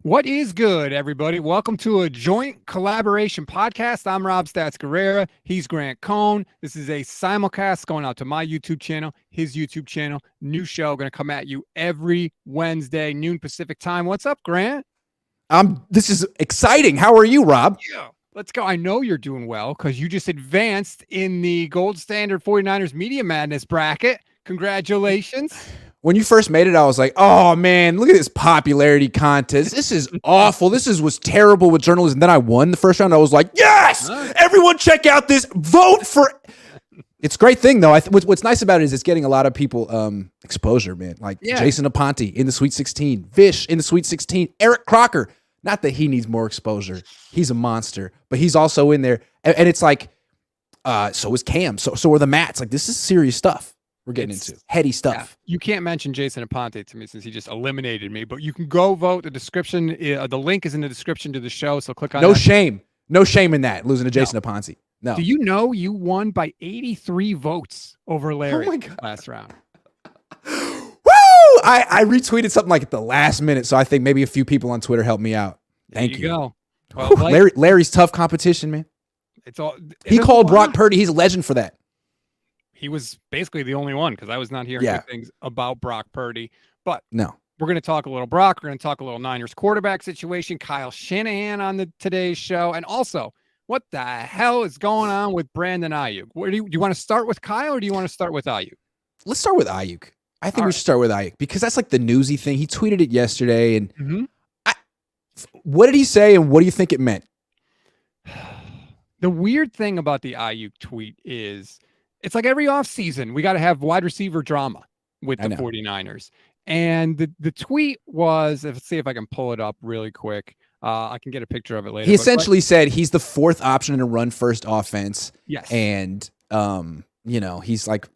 What is good, everybody? Welcome to a joint collaboration podcast. I'm Rob Stats Guerrera. He's Grant Cohn. This is a simulcast going out to my YouTube channel, his YouTube channel. New show going to come at you every Wednesday, noon Pacific time. What's up, Grant? This is exciting. How are you, Rob? Yeah. Let's go. I know you're doing well because you just advanced in the gold standard 49ers Media Madness bracket. Congratulations. When you first made it, I was like, oh, man, look at this popularity contest. This is awful. Was terrible with journalism. Then I won the first round. I was like, yes, everyone check out this. Vote for. It's a great thing, though. What's nice about it is it's getting a lot of people exposure, man. Like Jason Aponte in the Sweet 16, Vish in the Sweet 16, Eric Crocker. Not that he needs more exposure. He's a monster, but he's also in there. And it's like, so is Cam. So are the Mats. Like, this is serious stuff. We're getting into heady stuff. Yeah. You can't mention Jason Aponte to me since he just eliminated me, but you can go vote. The description, the link is in the description to the show, so click on No shame in that, losing to Jason Aponte. No. Do you know you won by 83 votes over Larry last round? Woo! I retweeted something like at the last minute, so I think maybe a few people on Twitter helped me out. Thank you. Go. Well, Larry's tough competition, man. He called Brock Purdy. He's a legend for that. He was basically the only one because I was not hearing good things about Brock Purdy. But we're going to talk a little Brock. We're going to talk a little Niners quarterback situation, Kyle Shanahan on today's show. And also, what the hell is going on with Brandon Aiyuk? Do you want to start with Kyle or do you want to start with Aiyuk? Let's start with Aiyuk. I think we should start with Aiyuk because that's like the newsy thing. He tweeted it yesterday. And what did he say and what do you think it meant? The weird thing about the Aiyuk tweet is it's like every offseason, we got to have wide receiver drama with the 49ers. And the tweet was, let's see if I can pull it up really quick. I can get a picture of it later. He essentially said he's the fourth option in a run-first offense. Yes. And, he's like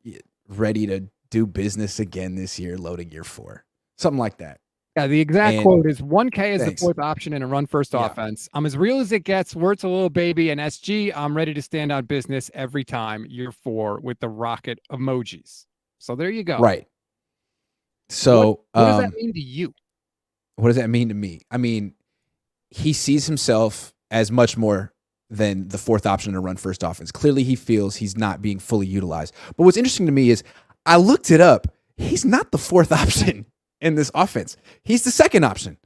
ready to do business again this year, loading year 4. Something like that. Yeah, the exact quote is 1K is the fourth option in a run-first offense. I'm as real as it gets. Wirt's a little baby, and SG, I'm ready to stand on business every time, year 4, with the rocket emojis. So there you go. Right. So what does that mean to you? What does that mean to me? I mean, he sees himself as much more than the fourth option in a run-first offense. Clearly, he feels he's not being fully utilized. But what's interesting to me is I looked it up. He's not the fourth option in this offense. He's the second option.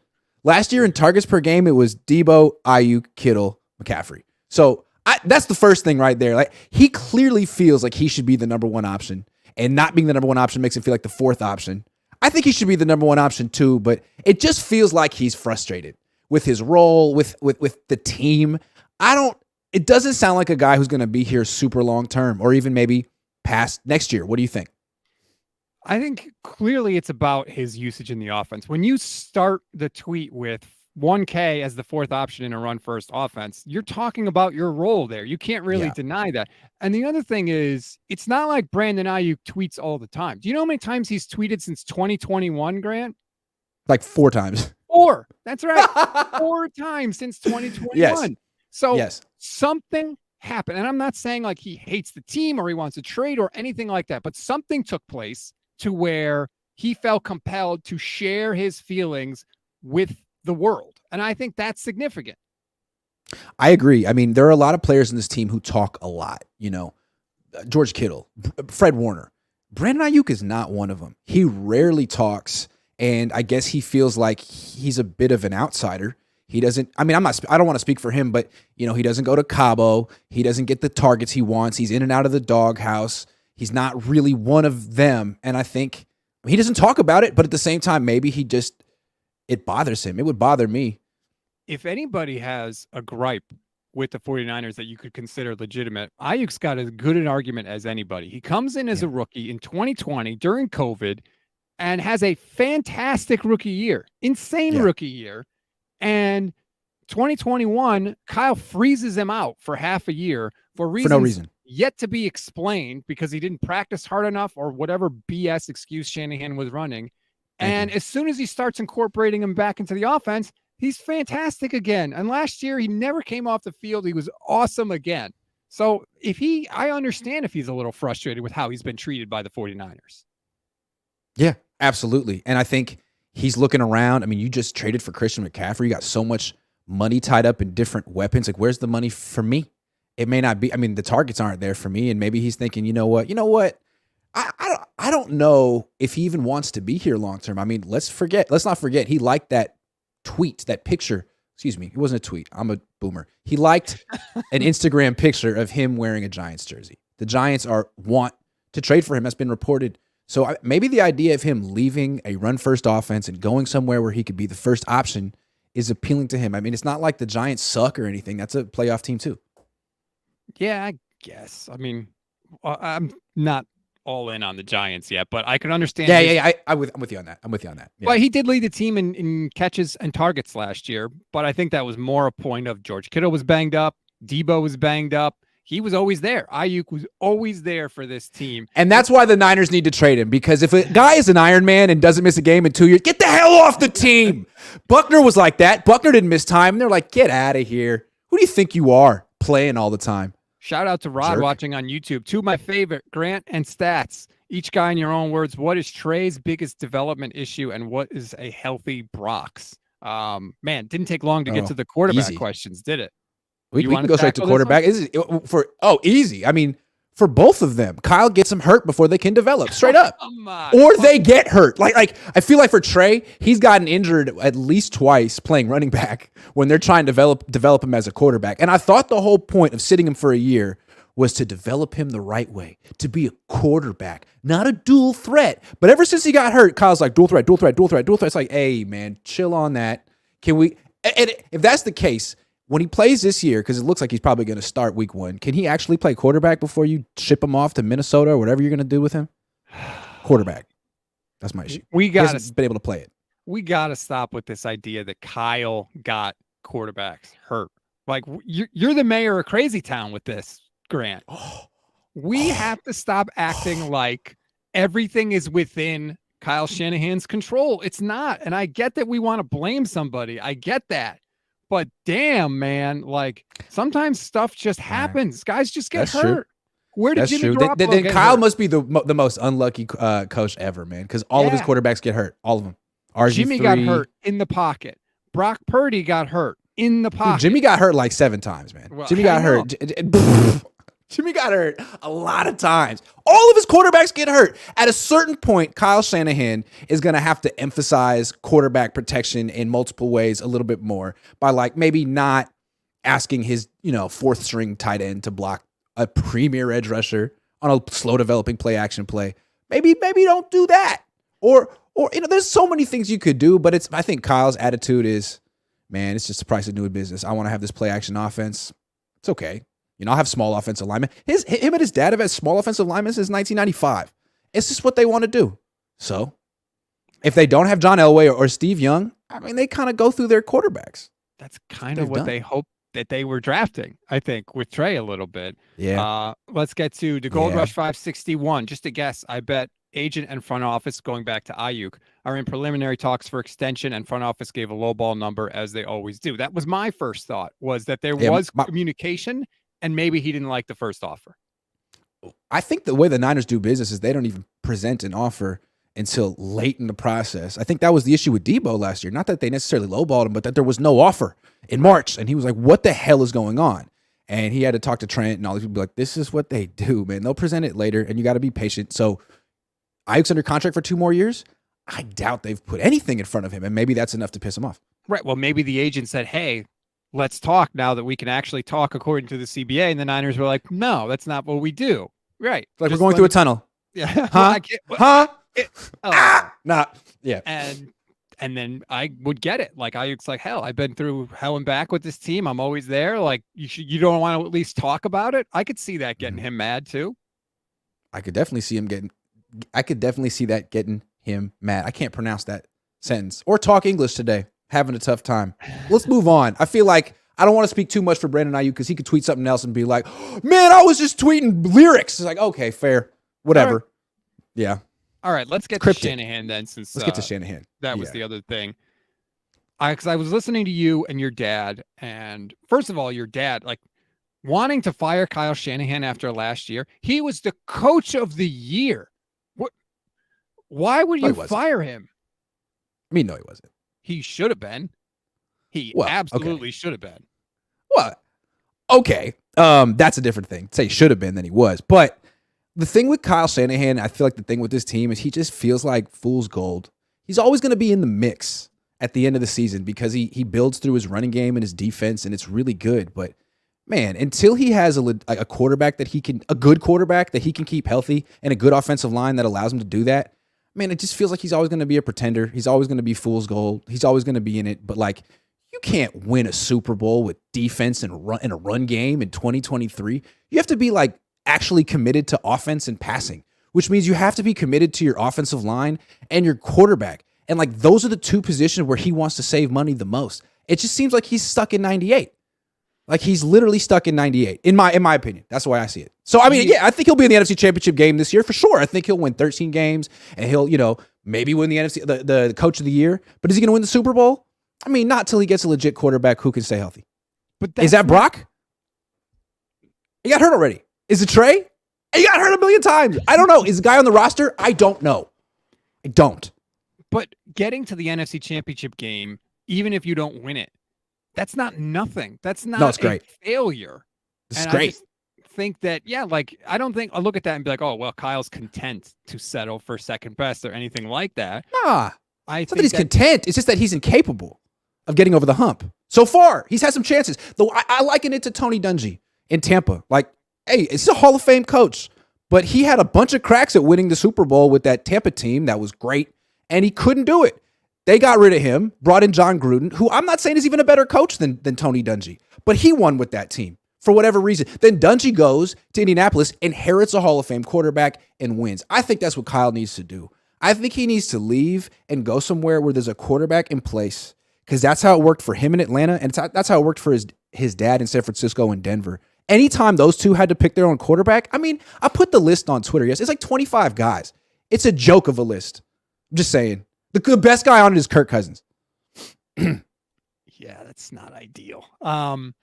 Last year in targets per game, it was Debo, Aiyuk, Kittle, McCaffrey. So that's the first thing right there. Like, he clearly feels like he should be the number one option, and not being the number one option makes it feel like the fourth option. I think he should be the number one option too, but it just feels like he's frustrated with his role, with the team. It doesn't sound like a guy who's going to be here super long term or even maybe past next year. What do you think? I think clearly it's about his usage in the offense. When you start the tweet with 1K as the fourth option in a run-first offense, you're talking about your role there. You can't really deny that. And the other thing is, it's not like Brandon Aiyuk tweets all the time. Do you know how many times he's tweeted since 2021, Grant? Like 4 times. 4. That's right. 4 times since 2021. Yes. So something happened. And I'm not saying like he hates the team or he wants to trade or anything like that, but something took place to where he felt compelled to share his feelings with the world. And I think that's significant. I agree. I mean, there are a lot of players in this team who talk a lot, George Kittle, Fred Warner. Brandon Aiyuk is not one of them. He rarely talks, and I guess he feels like he's a bit of an outsider. He doesn't, I don't want to speak for him, but he doesn't go to Cabo. He doesn't get the targets he wants. He's in and out of the doghouse. He's not really one of them. And I think he doesn't talk about it, but at the same time, maybe it bothers him. It would bother me. If anybody has a gripe with the 49ers that you could consider legitimate, Aiyuk's got as good an argument as anybody. He comes in as a rookie in 2020 during COVID and has a fantastic rookie year, insane rookie year. And 2021, Kyle freezes him out for half a year for no reason. Yet to be explained because he didn't practice hard enough or whatever BS excuse Shanahan was running. And as soon as he starts incorporating him back into the offense, he's fantastic again. And last year, he never came off the field. He was awesome again. So I understand if he's a little frustrated with how he's been treated by the 49ers. Yeah, absolutely. And I think He's looking around. I mean, you just traded for Christian McCaffrey. You got so much money tied up in different weapons. Like, where's the money for me? It may not be. I mean, the targets aren't there for me. And maybe he's thinking, you know what? I don't know if he even wants to be here long term. I mean, let's not forget he liked that tweet, that picture. Excuse me, it wasn't a tweet. I'm a boomer. He liked an Instagram picture of him wearing a Giants jersey. The Giants want to trade for him. That's been reported. So maybe the idea of him leaving a run-first offense and going somewhere where he could be the first option is appealing to him. I mean, it's not like the Giants suck or anything. That's a playoff team too. Yeah, I guess. I mean, I'm not all in on the Giants yet, but I can understand. I'm with you on that. Yeah. Well, he did lead the team in catches and targets last year, but I think that was more a point of George Kittle was banged up. Debo was banged up. He was always there. Aiyuk was always there for this team. And that's why the Niners need to trade him, because if a guy is an Iron Man and doesn't miss a game in 2 years, get the hell off the team. Buckner was like that. Buckner didn't miss time. And they're like, get out of here. Who do you think you are playing all the time? Shout out to Rod watching on YouTube. Two of my favorite, Grant and Stats. Each guy in your own words. What is Trey's biggest development issue and what is a healthy Brock's? Man, didn't take long to get to the quarterback questions, did it? We can go straight to quarterback. Easy. I mean, for both of them, Kyle gets them hurt before they can develop, straight up. Or they get hurt. Like I feel like for Trey, he's gotten injured at least twice playing running back when they're trying to develop him as a quarterback. And I thought the whole point of sitting him for a year was to develop him the right way, to be a quarterback, not a dual threat. But ever since he got hurt, Kyle's like, dual threat. It's like, hey, man, chill on that. Can we? And if that's the case, when he plays this year, because it looks like he's probably going to start week 1, can he actually play quarterback before you ship him off to Minnesota or whatever you're going to do with him? Quarterback. That's my issue. He hasn't been able to play it. We got to stop with this idea that Kyle got quarterbacks hurt. Like, you're the mayor of Crazy Town with this, Grant. We have to stop acting like everything is within Kyle Shanahan's control. It's not. And I get that we want to blame somebody. I get that. But damn, man, like sometimes stuff just happens. Guys just get hurt. True. Where did Jimmy Garoppolo Then get Kyle hurt? must be the most unlucky coach ever, man, because all of his quarterbacks get hurt. All of them. RG3. Jimmy got hurt in the pocket. Brock Purdy got hurt in the pocket. Dude, Jimmy got hurt like 7 times, man. Well, Jimmy got hurt. Jimmy got hurt a lot of times. All of his quarterbacks get hurt. At a certain point, Kyle Shanahan is going to have to emphasize quarterback protection in multiple ways a little bit more by like maybe not asking his, 4th string tight end to block a premier edge rusher on a slow developing play action play. Maybe don't do that. Or there's so many things you could do, but I think Kyle's attitude is, man, it's just the price of doing business. I want to have this play action offense. It's okay. I'll have small offensive linemen. Him and his dad have had small offensive linemen since 1995. It's just what they want to do. So if they don't have John Elway or Steve Young, I mean, they kind of go through their quarterbacks. That's kind of what they hope that they were drafting, I think, with Trey a little bit. Yeah. Let's get to the Gold Rush 561. Just a guess, I bet agent and front office, going back to Aiyuk, are in preliminary talks for extension, and front office gave a lowball number, as they always do. That was my first thought, was that there was communication, and maybe he didn't like the first offer. I think the way the Niners do business is they don't even present an offer until late in the process. I think that was the issue with Debo last year. Not that they necessarily lowballed him, but that there was no offer in March. And he was like, what the hell is going on? And he had to talk to Trent and all these people like, this is what they do, man. They'll present it later, and you got to be patient. So Aiyuk's under contract for 2 more years. I doubt they've put anything in front of him, and maybe that's enough to piss him off. Right. Well, maybe the agent said, hey, let's talk now that we can actually talk according to the CBA. And the Niners were like, no, that's not what we do. Right. It's like we're going through a tunnel. Yeah. Huh? Nah. Yeah. And then I would get it. Like, Aiyuk's like, hell, I've been through hell and back with this team. I'm always there. Like, you don't want to at least talk about it. I could see that getting him mad too. I could definitely see that getting him mad. I can't pronounce that sentence or talk English today. Having a tough time. Let's move on. I feel like I don't want to speak too much for Brandon Aiyuk because he could tweet something else and be like, man, I was just tweeting lyrics. It's like, okay, fair. Whatever. Right. Yeah. All right, let's get to Shanahan then, since let's get to Shanahan. That was the other thing. Because I was listening to you and your dad, and first of all, your dad, like, wanting to fire Kyle Shanahan after last year. He was the coach of the year. Why would you fire him? I mean, no, he wasn't. He should have been. He Well, absolutely should have been. Well, okay. That's a different thing. Say should have been than he was. But the thing with Kyle Shanahan, I feel like the thing with this team is he just feels like fool's gold. He's always going to be in the mix at the end of the season because he builds through his running game and his defense, and it's really good. But man, until he has a quarterback a good quarterback that he can keep healthy and a good offensive line that allows him to do that, man, it just feels like he's always going to be a pretender. He's always going to be fool's gold. He's always going to be in it. But like, you can't win a Super Bowl with defense and a run game in 2023. You have to be like actually committed to offense and passing, which means you have to be committed to your offensive line and your quarterback. And like, those are the two positions where he wants to save money the most. It just seems like he's stuck in 98. Like, he's literally stuck in 98, in my opinion. That's the way I see it. So, I mean, yeah, I think he'll be in the NFC Championship game this year for sure. I think he'll win 13 games, and he'll, maybe win the NFC, the Coach of the Year. But is he going to win the Super Bowl? I mean, not till he gets a legit quarterback who can stay healthy. But is that Brock? He got hurt already. Is it Trey? He got hurt a million times. I don't know. Is the guy on the roster? I don't know. I don't. But getting to the NFC Championship game, even if you don't win it, that's not nothing. That's not it's great. Failure. This is great. I just think that, I don't think I'll look at that and be like, oh, well, Kyle's content to settle for second best or anything like that. Nah. It's not that he's content. It's just that he's incapable of getting over the hump. So far, he's had some chances. Though I liken it to Tony Dungy in Tampa. Like, hey, it's a Hall of Fame coach, but he had a bunch of cracks at winning the Super Bowl with that Tampa team that was great, and he couldn't do it. They got rid of him, brought in John Gruden, who I'm not saying is even a better coach than Tony Dungy, but he won with that team for whatever reason. Then Dungy goes to Indianapolis, inherits a Hall of Fame quarterback, and wins. I think that's what Kyle needs to do. I think he needs to leave and go somewhere where there's a quarterback in place, because that's how it worked for him in Atlanta, and that's how it worked for his dad in San Francisco and Denver. Anytime those two had to pick their own quarterback, I mean, I put the list on Twitter. Yes, it's like 25 guys. It's a joke of a list. I'm just saying. The best guy on it is Kirk Cousins. Yeah, that's not ideal.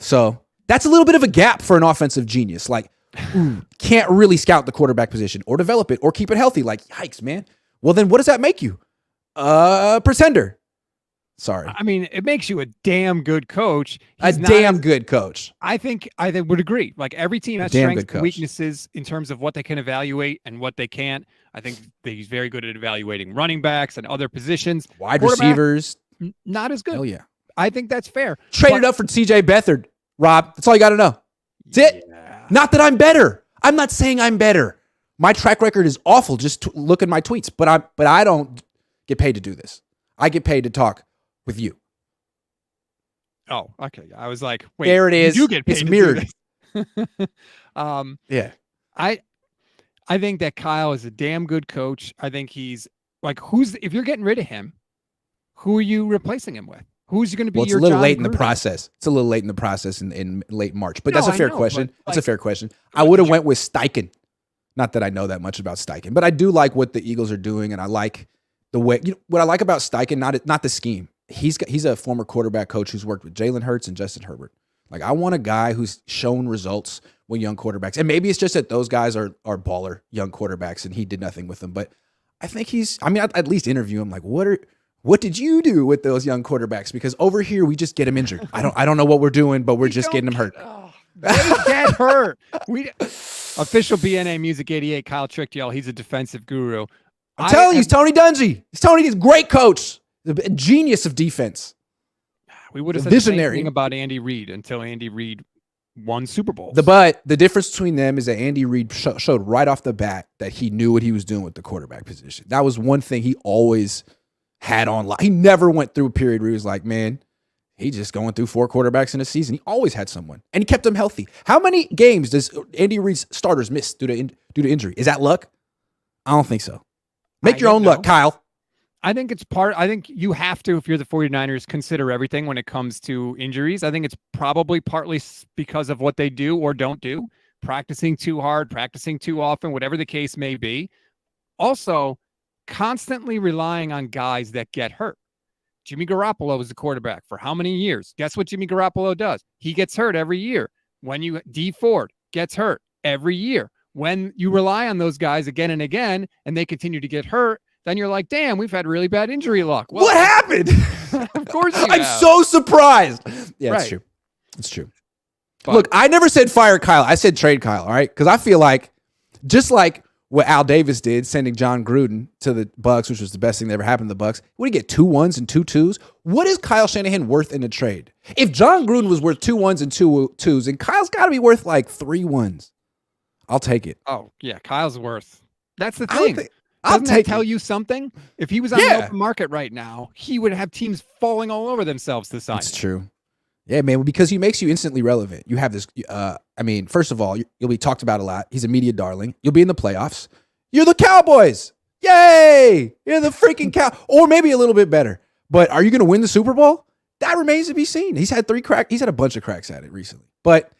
So that's a little bit of a gap for an offensive genius. Like, can't really scout the quarterback position or develop it or keep it healthy. Like, yikes, man. Well, then what does that make you? Pretender. Sorry. I mean, it makes you a damn good coach. Good coach. I think would agree. Like, every team has strengths and weaknesses in terms of what they can evaluate and what they can't. I think that he's very good at evaluating running backs and other positions. Wide receivers. Not as good. Oh, yeah. I think that's fair. Traded up for CJ Beathard, Rob. That's all you got to know. That's it. Not that I'm better. I'm not saying I'm better. My track record is awful. Just look at my tweets. But I don't get paid to do this. I get paid to talk with you. Oh, okay. I was like, wait. There it is. You get paid. It's mirrored. Yeah. I think that Kyle is a damn good coach. I think he's like, if you're getting rid of him, who are you replacing him with? Who's going to be your It's a little John late in Gruden? the process. It's a little late in the process in late March. But that's a fair question. That's a fair question. I would have went with Steichen. Not that I know that much about Steichen, but I do like what the Eagles are doing, and I like the way. What I like about Steichen, not the scheme. He's a former quarterback coach who's worked with Jalen Hurts and Justin Herbert. Like, I want a guy who's shown results with young quarterbacks. And maybe it's just that those guys are baller young quarterbacks and he did nothing with them. But I think I'd at least interview him. Like, what did you do with those young quarterbacks? Because over here, we just get them injured. I don't know what we're doing, but we're just getting them hurt. They get hurt. Official BNA Music 88, Kyle tricked y'all. He's a defensive guru. I'm telling you, he's Tony Dungy. He's a great coach. A genius of defense. We would have said the same thing about Andy Reid until Andy Reid won Super Bowls. But the difference between them is that Andy Reid showed right off the bat that he knew what he was doing with the quarterback position. That was one thing he always had on. He never went through a period where he was like, man, he's just going through 4 quarterbacks in a season. He always had someone, and he kept them healthy. How many games does Andy Reid's starters miss due to injury? Is that luck? I don't think so. Make your own luck, Kyle. I think I think you have to, if you're the 49ers, consider everything when it comes to injuries. I think it's probably partly because of what they do or don't do, practicing too hard, practicing too often, whatever the case may be. Also, constantly relying on guys that get hurt. Jimmy Garoppolo was the quarterback for how many years? Guess what Jimmy Garoppolo does? He gets hurt every year. D Ford gets hurt every year. When you rely on those guys again and again, and they continue to get hurt, then you're like, damn, we've had really bad injury luck. Well, what happened? Of course you I'm have. so surprised. Yeah, Right. it's true. It's true. But- Look, I never said fire Kyle. I said trade Kyle, all right? Because I feel like just like what Al Davis did, sending John Gruden to the Bucks, which was the best thing that ever happened to the Bucks. What do you get, 2 1s and 2 2s? What is Kyle Shanahan worth in a trade? If John Gruden was worth 2 1s and 2 2s, and Kyle's got to be worth like 3 1s. I'll take it. Oh, yeah, Kyle's worth. That's the I would thing. think- I'll Doesn't that take tell it. you something? If he was on the open market right now, he would have teams falling all over themselves to sign. That's true. Yeah, man, because he makes you instantly relevant. You have this, first of all, you'll be talked about a lot. He's a media darling. You'll be in the playoffs. You're the Cowboys. Yay! You're the freaking cow. Or maybe a little bit better. But are you going to win the Super Bowl? That remains to be seen. He's had He's had a bunch of cracks at it recently. But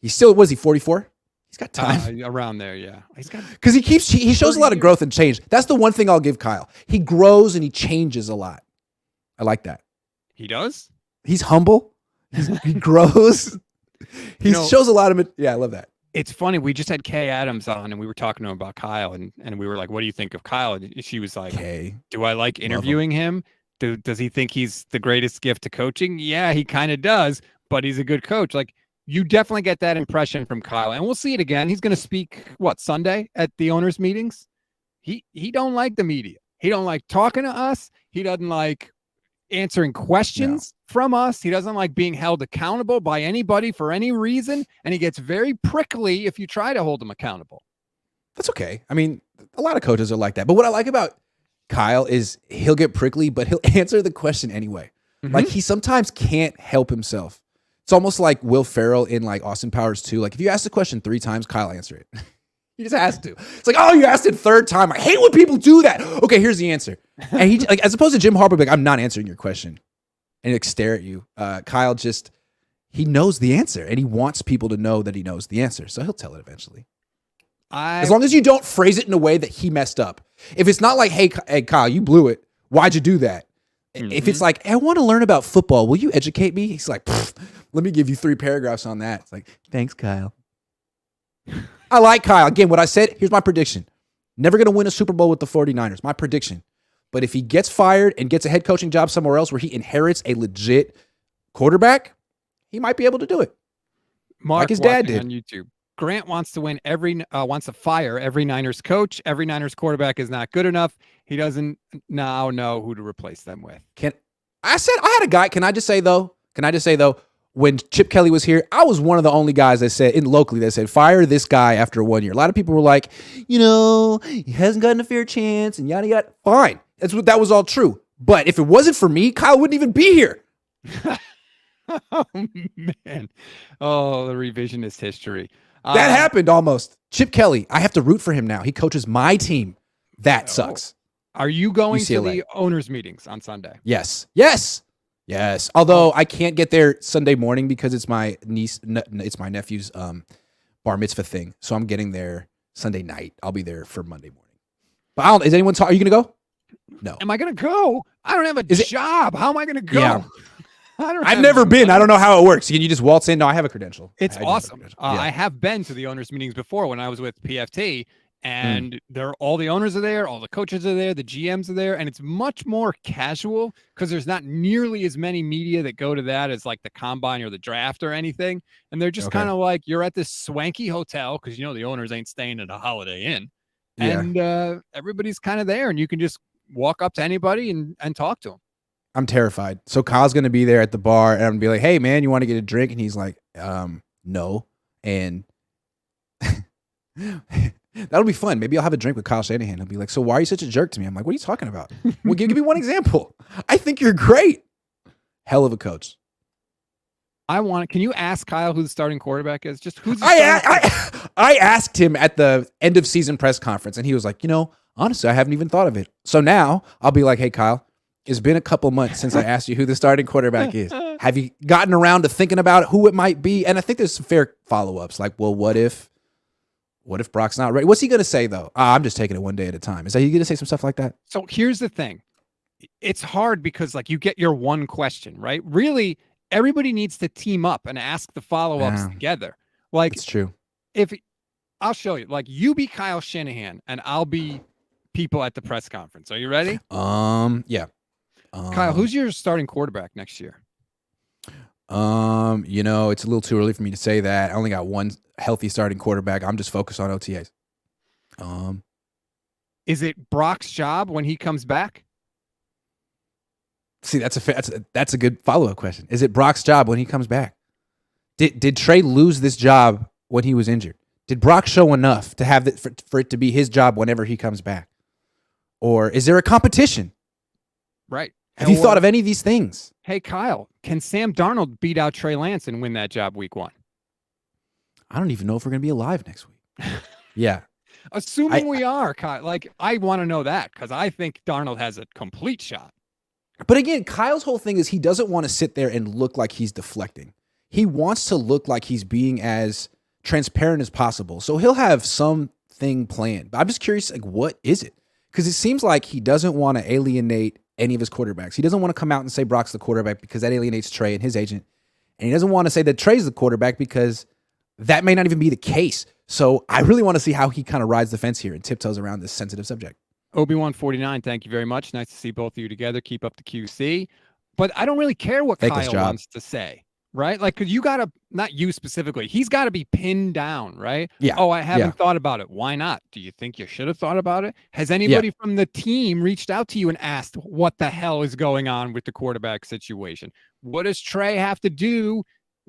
he still, was he 44? He's got time. Around there, yeah. He's got Because he shows a lot of growth and change. That's the one thing I'll give Kyle. He grows and he changes a lot. I like that. He does? He's humble. He grows. He shows a lot of it. Yeah, I love that. It's funny. We just had Kay Adams on and we were talking to him about Kyle and we were like, what do you think of Kyle? And she was like, do I like interviewing him? Does he think he's the greatest gift to coaching? Yeah, he kind of does, but he's a good coach. Like, you definitely get that impression from Kyle, and we'll see it again. He's going to speak Sunday at the owners' meetings. He don't like the media. He don't like talking to us. He doesn't like answering questions from us. He doesn't like being held accountable by anybody for any reason, and he gets very prickly if you try to hold him accountable. That's okay. I mean, a lot of coaches are like that. But what I like about Kyle is he'll get prickly, but he'll answer the question anyway. Mm-hmm. Like, he sometimes can't help himself. It's almost like Will Ferrell in like Austin Powers 2. Like, if you ask the question 3 times, Kyle answer it. He just has to. It's like, oh, you asked it 3rd time. I hate when people do that. Okay, here's the answer. And he, like, as opposed to Jim Harbaugh, like, I'm not answering your question, and like stare at you. Kyle he knows the answer, and he wants people to know that he knows the answer. So he'll tell it eventually. As long as you don't phrase it in a way that he messed up. If it's not like, hey Kyle, you blew it. Why'd you do that? Mm-hmm. If it's like, hey, I want to learn about football. Will you educate me? He's like, let me give you 3 paragraphs on that. It's like, thanks, Kyle. I like Kyle. Again, what I said, here's my prediction. Never going to win a Super Bowl with the 49ers. My prediction. But if he gets fired and gets a head coaching job somewhere else where he inherits a legit quarterback, he might be able to do it. Mark, like his dad did on YouTube. Grant wants to wants to fire every Niners coach. Every Niners quarterback is not good enough. He doesn't now know who to replace them with. I had a guy. Can I just say though, when Chip Kelly was here, I was one of the only guys that said locally that said, fire this guy after 1 year. A lot of people were like, he hasn't gotten a fair chance and yada yada. Fine. That was all true. But if it wasn't for me, Kyle wouldn't even be here. Oh, man. Oh, the revisionist history. That happened almost. Chip Kelly, I have to root for him now. He coaches my team. That sucks. Are you going UCLA. to the owners' meetings on Sunday? Yes. Although I can't get there Sunday morning because it's my nephew's bar mitzvah thing. So I'm getting there Sunday night. I'll be there for Monday morning. But is anyone are you going to go? No. Am I going to go? I don't have a job. How am I going to go? Yeah. I've never been. I don't know how it works. Can you just waltze in? No, I have a credential. It's awesome. I have been to the owners' meetings before when I was with PFT, and all the owners are there, all the coaches are there, the GMs are there, and it's much more casual because there's not nearly as many media that go to that as like the combine or the draft or anything. And they're just kind of like, you're at this swanky hotel because the owners ain't staying at a Holiday Inn, and everybody's kind of there, and you can just walk up to anybody and talk to them. I'm terrified. So Kyle's going to be there at the bar, and I'm going to be like, hey, man, you want to get a drink? And he's like, no. And that'll be fun. Maybe I'll have a drink with Kyle Shanahan. He'll be like, so why are you such a jerk to me? I'm like, what are you talking about? Well, give me one example. I think you're great. Hell of a coach. Can you ask Kyle who the starting quarterback is? Just who's I asked him at the end of season press conference, and he was like, honestly, I haven't even thought of it. So now I'll be like, hey, Kyle, it's been a couple months since I asked you who the starting quarterback is. Have you gotten around to thinking about who it might be? And I think there's some fair follow-ups. Like, well, what if Brock's not ready? What's he going to say, though? I'm just taking it one day at a time. Is he going to say some stuff like that? So here's the thing. It's hard because, like, you get your one question, right? Really, everybody needs to team up and ask the follow-ups together. Like, it's true. I'll show you. Like, you be Kyle Shanahan, and I'll be people at the press conference. Are you ready? Yeah. Kyle, who's your starting quarterback next year? It's a little too early for me to say that. I only got one healthy starting quarterback. I'm just focused on OTAs. Is it Brock's job when he comes back? See, that's a good follow-up question. Is it Brock's job when he comes back? Did Trey lose this job when he was injured? Did Brock show enough to have for it to be his job whenever he comes back? Or is there a competition? Right. Have you thought of any of these things? Hey, Kyle, can Sam Darnold beat out Trey Lance and win that job week 1? I don't even know if we're going to be alive next week. Yeah. Assuming we are, Kyle. Like, I want to know that because I think Darnold has a complete shot. But again, Kyle's whole thing is he doesn't want to sit there and look like he's deflecting. He wants to look like he's being as transparent as possible. So he'll have something planned. But I'm just curious, like, what is it? Because it seems like he doesn't want to alienate any of his quarterbacks. He doesn't want to come out and say Brock's the quarterback because that alienates Trey and his agent. And he doesn't want to say that Trey's the quarterback because that may not even be the case. So I really want to see how he kind of rides the fence here and tiptoes around this sensitive subject. Obi-Wan49, thank you very much. Nice to see both of you together. Keep up the QC. But I don't really care what Kyle wants to say, right? Like, because you got to, not you specifically, he's got to be pinned down, right? Yeah. Oh, I haven't thought about it. Why not? Do you think you should have thought about it? Has anybody from the team reached out to you and asked what the hell is going on with the quarterback situation? What does Trey have to do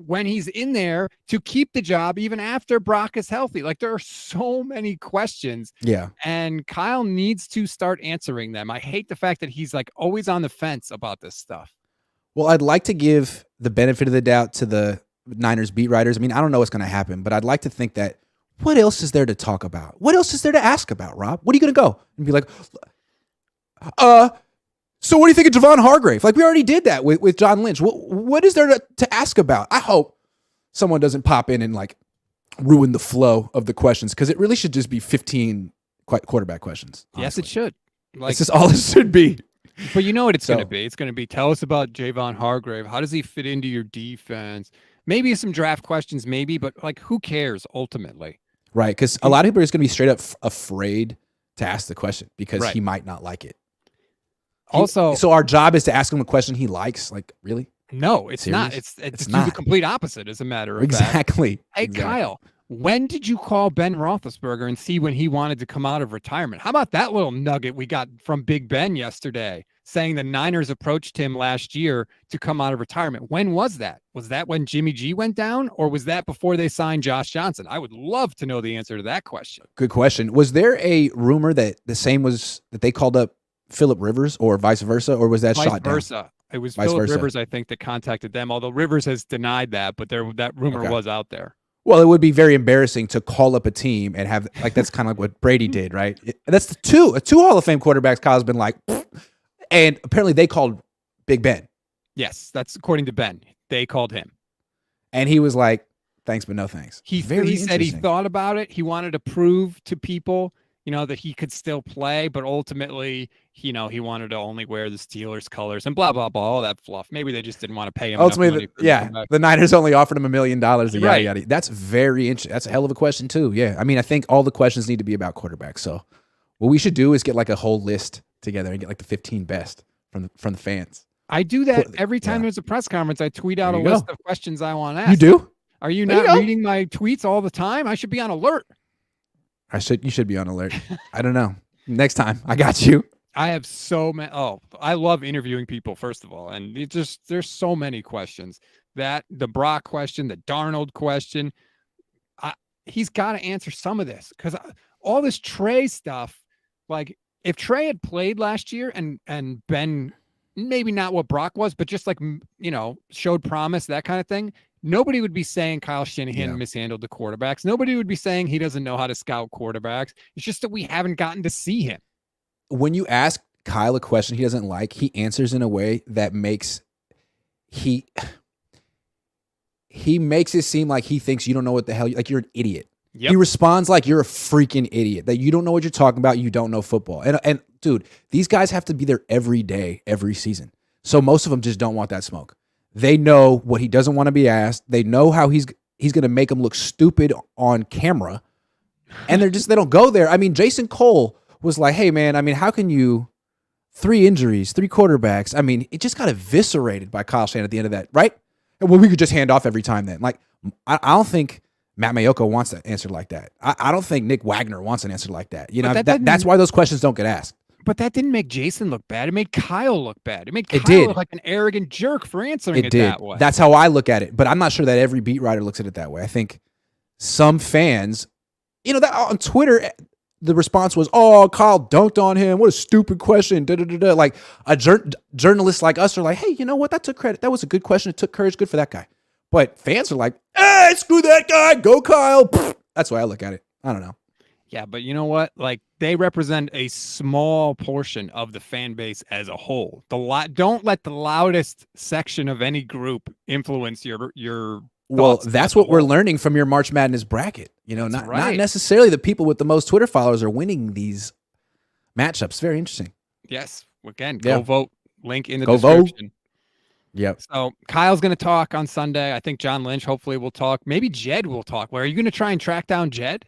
when he's in there to keep the job even after Brock is healthy? Like, there are so many questions. Yeah. And Kyle needs to start answering them. I hate the fact that he's like always on the fence about this stuff. Well, I'd like to give the benefit of the doubt to the Niners beat writers. I mean, I don't know what's going to happen, but I'd like to think that what else is there to talk about? What else is there to ask about, Rob? What are you going to go and be like, so what do you think of Javon Hargrave? Like, we already did that with John Lynch. What is there to ask about? I hope someone doesn't pop in and like ruin the flow of the questions, because it really should just be 15 quarterback questions. Honestly. Yes, it should. Like, this is all it should be. But you know what it's going to be? It's going to be, tell us about Javon Hargrave. How does he fit into your defense? Maybe some draft questions, maybe, but like, who cares ultimately? Right, because a lot of people are just going to be straight up afraid to ask the question because he might not like it. Also, so our job is to ask him a question he likes. Like, really? No, it's Serious? not. It's not. The complete opposite, as a matter of fact. Exactly. Hey, Kyle, when did you call Ben Roethlisberger and see when he wanted to come out of retirement? How about that little nugget we got from Big Ben yesterday, saying the Niners approached him last year to come out of retirement? When was that? Was that when Jimmy G went down, or was that before they signed Josh Johnson? I would love to know the answer to that question. Good question. Was there a rumor that the same was that they called up Phillip Rivers, or vice versa, or was that shot down? Vice versa. It was Phillip Rivers, I think, that contacted them, although Rivers has denied that, but that rumor was out there. Well, it would be very embarrassing to call up a team and have, like, that's kind of like what Brady did, right? That's the two Hall of Fame quarterbacks Kyle's been like, and apparently they called Big Ben. Yes, that's according to Ben. They called him. And he was like, thanks, but no thanks. He said he thought about it. He wanted to prove to people, that he could still play, but ultimately, he wanted to only wear the Steelers colors and blah, blah, blah, all that fluff. Maybe they just didn't want to pay him. Ultimately, the Niners only offered him $1 million. Yada, yada. That's very interesting. That's a hell of a question too. Yeah. I mean, I think all the questions need to be about quarterbacks. So what we should do is get like a whole list together and get like the 15 best from the fans. I do that every time there's a press conference. I tweet out a list of questions I want to ask. You do? Are you not reading my tweets all the time? I should be on alert. You should be on alert. I don't know. Next time, I got you. I have so many. I love interviewing people, first of all. And there's so many questions. The Brock question, the Darnold question. He's got to answer some of this, because all this Trey stuff, like, if Trey had played last year and been maybe not what Brock was, but just like, showed promise, that kind of thing, nobody would be saying Kyle Shanahan mishandled the quarterbacks. Nobody would be saying he doesn't know how to scout quarterbacks. It's just that we haven't gotten to see him. When you ask Kyle a question he doesn't like, he answers in a way that makes he makes it seem like he thinks you don't know what the hell, like you're an idiot. Yep. He responds like you're a freaking idiot, that you don't know what you're talking about. You don't know football. And dude, these guys have to be there every day, every season. So most of them just don't want that smoke. They know what he doesn't want to be asked. They know how he's going to make them look stupid on camera. And they don't go there. I mean, Jason Cole was like, hey, man, I mean, how can you 3 injuries, 3 quarterbacks? I mean, it just got eviscerated by Kyle Shanahan at the end of that, right? And well, we could just hand off every time then. Like, I don't think Matt Mayoko wants an answer like that. I don't think Nick Wagner wants an answer like that. You know, that's why those questions don't get asked. But that didn't make Jason look bad. It made Kyle look bad. It made Kyle look like an arrogant jerk for answering it that way. That's how I look at it. But I'm not sure that every beat writer looks at it that way. I think some fans, you know, that on Twitter, the response was, "Oh, Kyle dunked on him. What a stupid question." Da, da, da, da. Like journalists like us are like, "Hey, you know what? That took credit. That was a good question. It took courage. Good for that guy." But fans are like, "Hey, screw that guy. Go Kyle." That's the way I look at it. I don't know. Yeah, but you know what? Like, they represent a small portion of the fan base as a whole. Don't let the loudest section of any group influence your Well, that's what we're learning from your March Madness bracket. You know, not necessarily the people with the most Twitter followers are winning these matchups. Very interesting. Yes. Again, go vote. Link in the description. Vote. Yep. So Kyle's going to talk on Sunday. I think John Lynch hopefully will talk. Maybe Jed will talk. Are you going to try and track down Jed?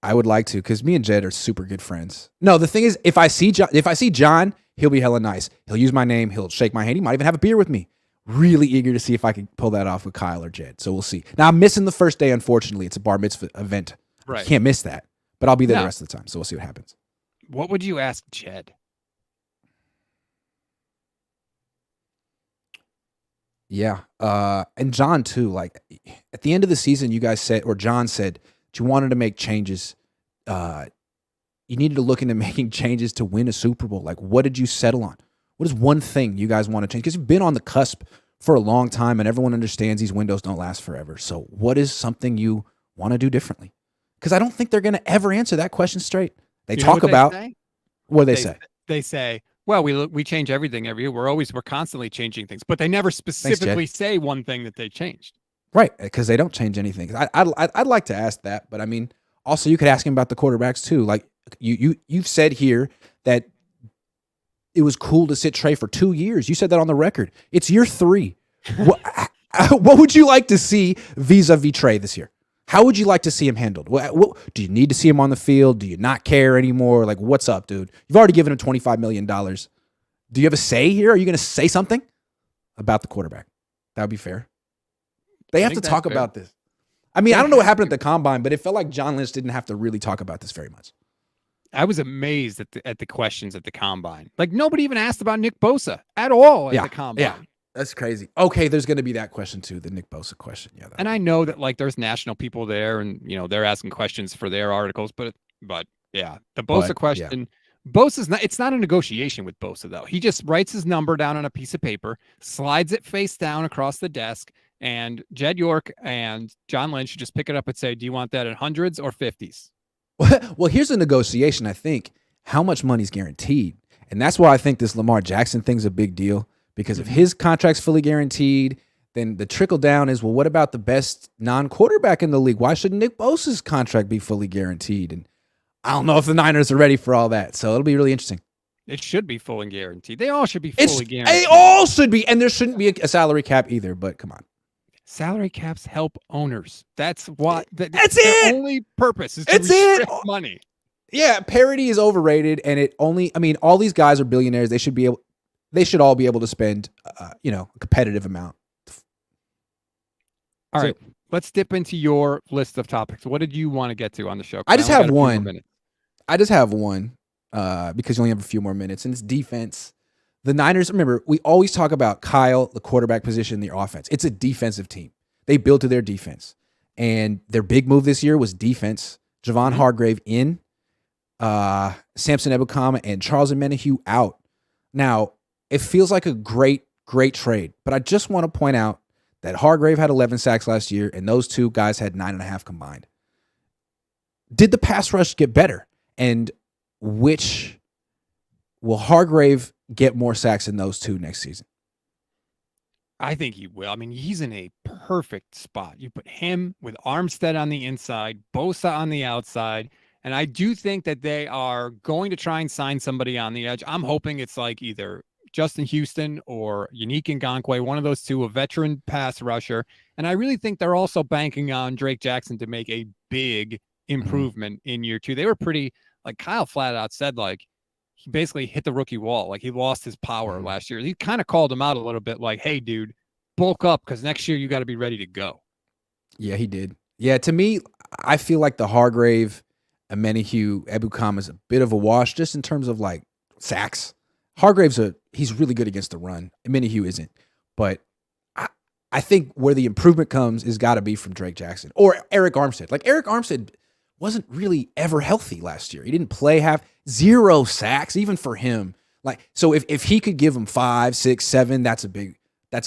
I would like to, because me and Jed are super good friends. No, the thing is, if I see John, he'll be hella nice. He'll use my name. He'll shake my hand. He might even have a beer with me. Really eager to see if I can pull that off with Kyle or Jed. So we'll see. Now, I'm missing the first day, unfortunately. It's a bar mitzvah event. Right. Can't miss that. But I'll be there the rest of the time. So we'll see what happens. What would you ask Jed? Yeah. And John, too. Like, at the end of the season, you guys said, or John said, you wanted to make changes. You needed to look into making changes to win a Super Bowl. Like, what did you settle on? What is one thing you guys want to change? Because you've been on the cusp for a long time, and everyone understands these windows don't last forever. So what is something you want to do differently? Because I don't think they're going to ever answer that question straight. They talk about what they say. They say, well, we change everything every year. We're constantly changing things, but they never specifically say one thing that they changed. Right, because they don't change anything. I'd like to ask that, but I mean, also you could ask him about the quarterbacks too. Like you've said here that it was cool to sit Trey for 2 years. You said that on the record. It's year 3. What would you like to see vis-a-vis Trey this year? How would you like to see him handled? What, do you need to see him on the field? Do you not care anymore? Like, what's up, dude? You've already given him $25 million. Do you have a say here? Are you going to say something about the quarterback? That would be fair. They have to talk about this. I mean, I don't know what happened at the combine, but it felt like John Lynch didn't have to really talk about this very much. I was amazed at the questions at the combine. Like, nobody even asked about Nick Bosa at all at the combine. Yeah, that's crazy. Okay, there's going to be that question too, the Nick Bosa question. Yeah, and I know that like there's national people there, and you know they're asking questions for their articles, but yeah, the Bosa question. Yeah. Bosa's not. It's not a negotiation with Bosa though. He just writes his number down on a piece of paper, slides it face down across the desk, and Jed York and John Lynch just pick it up and say, "Do you want that in hundreds or 50s?" Well, here's a negotiation. I think how much money's guaranteed, and that's why I think this Lamar Jackson thing's a big deal. Because if his contract's fully guaranteed, then the trickle down is, well, what about the best non-quarterback in the league? Why shouldn't Nick Bosa's contract be fully guaranteed? And I don't know if the Niners are ready for all that. So it'll be really interesting. It should be fully guaranteed. They all should be fully guaranteed. They all should be. And there shouldn't be a salary cap either, but come on. Salary caps help owners. That's what. That's their only purpose is to restrict money. Yeah, parity is overrated, and all these guys are billionaires. They should all be able to spend, a competitive amount. All right, let's dip into your list of topics. What did you want to get to on the show? I just have one. Because you only have a few more minutes, and it's defense. The Niners, remember, we always talk about Kyle, the quarterback position, the offense. It's a defensive team. They build to their defense. And their big move this year was defense. Javon Hargrave in, Samson Ebukam, and Charles Omenihu out. Now, it feels like a great, great trade, but I just want to point out that Hargrave had 11 sacks last year, and those two guys had 9.5 combined. Did the pass rush get better? And will Hargrave get more sacks than those two next season? I think he will. I mean, he's in a perfect spot. You put him with Armstead on the inside, Bosa on the outside, and I do think that they are going to try and sign somebody on the edge. I'm hoping it's like either Justin Houston or Yannick Ngakoue, one of those two, a veteran pass rusher. And I really think they're also banking on Drake Jackson to make a big improvement in year 2. They were pretty like Kyle flat out said, like, he basically hit the rookie wall. Like, he lost his power last year. He kind of called him out a little bit, like, hey, dude, bulk up because next year you got to be ready to go. Yeah, he did. Yeah, to me, I feel like the Hargrave, Amenihue, Ebukam is a bit of a wash just in terms of like sacks. Hargrave's he's really good against the run. Amenihue isn't. But I think where the improvement comes is got to be from Drake Jackson or Eric Armstead. Like Eric Armstead wasn't really ever healthy last year. He didn't play zero sacks, even for him. Like, so if he could give him 5, 6, 7, that's a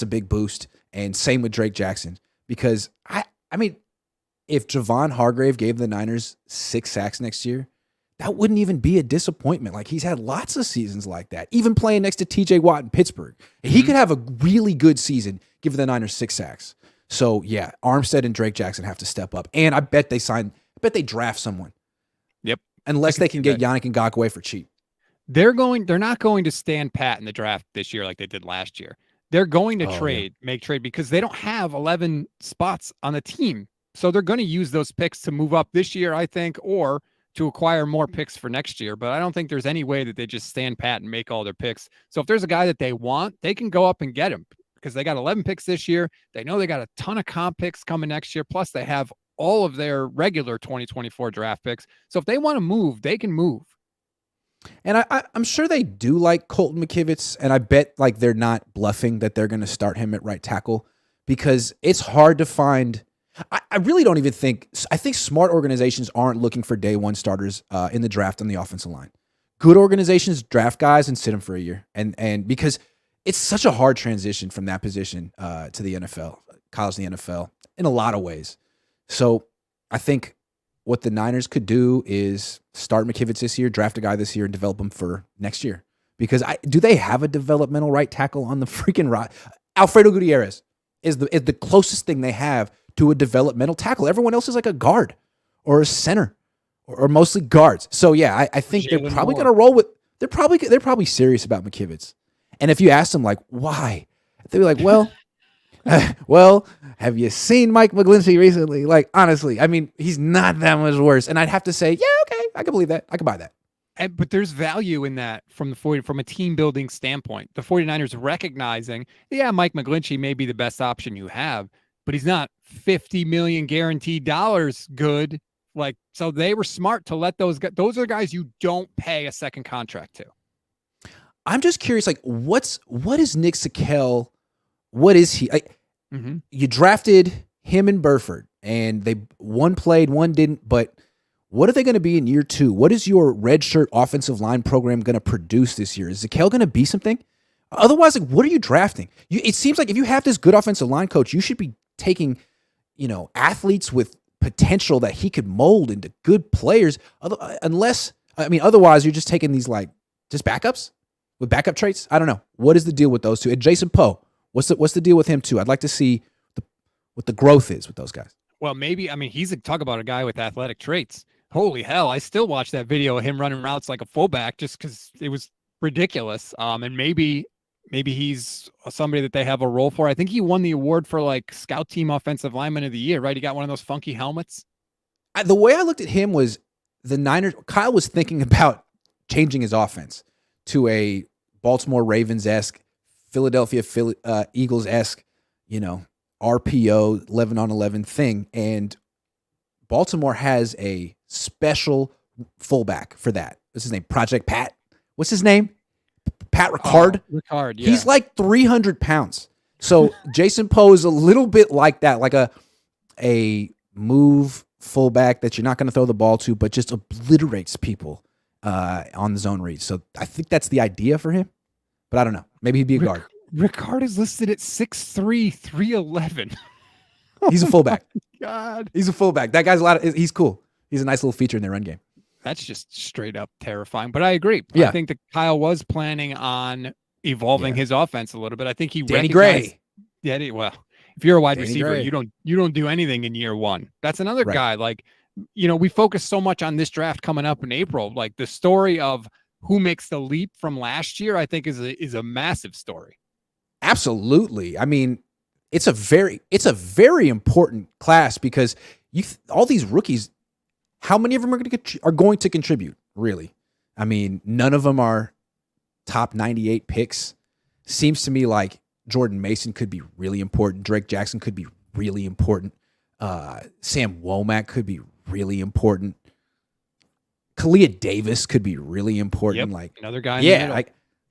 big boost. And same with Drake Jackson. Because I mean, if Javon Hargrave gave the Niners 6 sacks next year, that wouldn't even be a disappointment. Like, he's had lots of seasons like that, even playing next to TJ Watt in Pittsburgh. He could have a really good season giving the Niners 6 sacks. So, yeah, Armstead and Drake Jackson have to step up. And I bet they draft someone. Yep. Unless they can get Yannick Ngakoue for cheap. They're not going to stand pat in the draft this year like they did last year. They're going to make trade because they don't have 11 spots on the team. So they're going to use those picks to move up this year, I think, or to acquire more picks for next year. But I don't think there's any way that they just stand pat and make all their picks. So if there's a guy that they want, they can go up and get him because they got 11 picks this year. They know they got a ton of comp picks coming next year. Plus they have all of their regular 2024 draft picks. So if they want to move, they can move. And I'm sure they do like Colton McKivitz, and I bet like they're not bluffing that they're going to start him at right tackle because it's hard to find. I really don't even think – I think smart organizations aren't looking for day one starters in the draft on the offensive line. Good organizations draft guys and sit them for a year, and because it's such a hard transition from that position to the NFL, college to the NFL in a lot of ways. So I think – what the Niners could do is start McKivitz this year, draft a guy this year, and develop him for next year. Because do they have a developmental right tackle on the freaking right? Alfredo Gutierrez is the closest thing they have to a developmental tackle. Everyone else is like a guard or a center or mostly guards. So yeah, I think they're probably going to roll with. They're probably serious about McKivitz. And if you ask them like why, they'd be like, well. Well, have you seen Mike McGlinchey recently? Like, honestly, I mean, he's not that much worse. And I'd have to say, yeah, okay, I can believe that. I can buy that. But there's value in that from a team building standpoint. The 49ers recognizing, yeah, Mike McGlinchey may be the best option you have, but he's not $50 million guaranteed dollars good. Like, so they were smart to let those are guys you don't pay a second contract to. I'm just curious, like, what is Nick Sakel? What is he? Like, You drafted him and Burford, and one played, one didn't. But what are they going to be in year 2? What is your redshirt offensive line program going to produce this year? Is Zakel going to be something? Otherwise, like, what are you drafting? It seems like if you have this good offensive line coach, you should be taking, athletes with potential that he could mold into good players. Otherwise, you're just taking these just backups with backup traits. I don't know. What is the deal with those two? And Jason Poe. What's the deal with him too? I'd like to see what the growth is with those guys. Well, he's talk about a guy with athletic traits. Holy hell. I still watch that video of him running routes like a fullback just because it was ridiculous. And maybe he's somebody that they have a role for. I think he won the award for like scout team offensive lineman of the year, right? He got one of those funky helmets. The way I looked at him was the Niners. Kyle was thinking about changing his offense to a Baltimore Ravens-esque, Philadelphia Eagles-esque, RPO 11-on-11 thing. And Baltimore has a special fullback for that. What's his name? Project Pat. What's his name? Pat Ricard. Ricard, yeah. He's like 300 pounds. So Jason Poe is a little bit like that, like a move fullback that you're not going to throw the ball to, but just obliterates people on the zone read. So I think that's the idea for him. But I don't know. Maybe he'd be a guard. Ricard is listed at 6'3", 311. He's a fullback. God. He's a fullback. That guy's he's cool. He's a nice little feature in their run game. That's just straight up terrifying. But I agree. Yeah. I think that Kyle was planning on evolving his offense a little bit. I think he Danny Gray. Yeah, well, if you're a wide Danny receiver, Gray. you don't do anything in year 1. That's another Right. guy. Like, we focus so much on this draft coming up in April. Like the story of who makes the leap from last year, I think is a massive story. Absolutely. I mean, it's a very important class because all these rookies, how many of them are going to contribute? really. I mean, none of them are top 98 picks. Seems to me like Jordan Mason could be really important. Drake Jackson could be really important. Sam Womack could be really important. Kalia Davis could be really important. Yep, Like another guy in the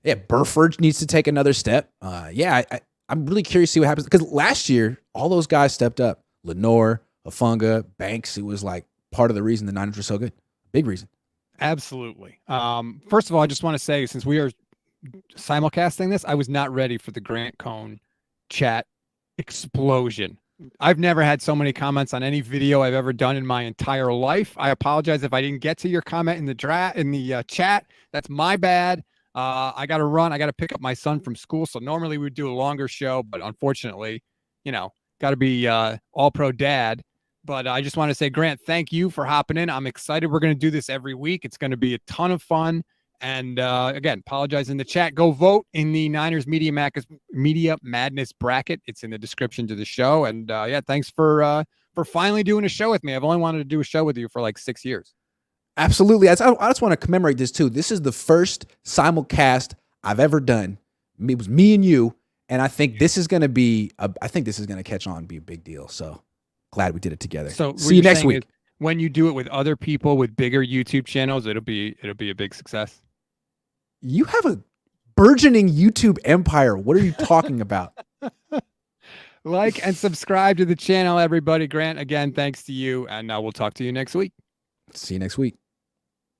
middle. Burford needs to take another step. I'm really curious to see what happens because last year all those guys stepped up. Lenore, Afunga, Banks. It was like part of the reason the Niners were so good. Big reason. Absolutely. First of all, I just want to say, since we are simulcasting this, I was not ready for the Grant Cohn chat explosion. I've never had so many comments on any video I've ever done in my entire life. I apologize if I didn't get to your comment in the chat. That's my bad. I got to run. I got to pick up my son from school. So normally we'd do a longer show, but unfortunately, got to be all pro dad. But I just want to say, Grant, thank you for hopping in. I'm excited. We're going to do this every week. It's going to be a ton of fun. And again, apologize in the chat. Go vote in the Niners Media Madness bracket. It's in the description to the show. And thanks for finally doing a show with me. I've only wanted to do a show with you for like 6 years. Absolutely. I just want to commemorate this too. This is the first simulcast I've ever done. It was me and you, and I think this is going to catch on and be a big deal. So glad we did it together. So see you next week. When you do it with other people with bigger YouTube channels, it'll be a big success. You have a burgeoning YouTube empire. What are you talking about? Like and subscribe to the channel, everybody. Grant, again, thanks to you, and we'll talk to you next week. See you next week.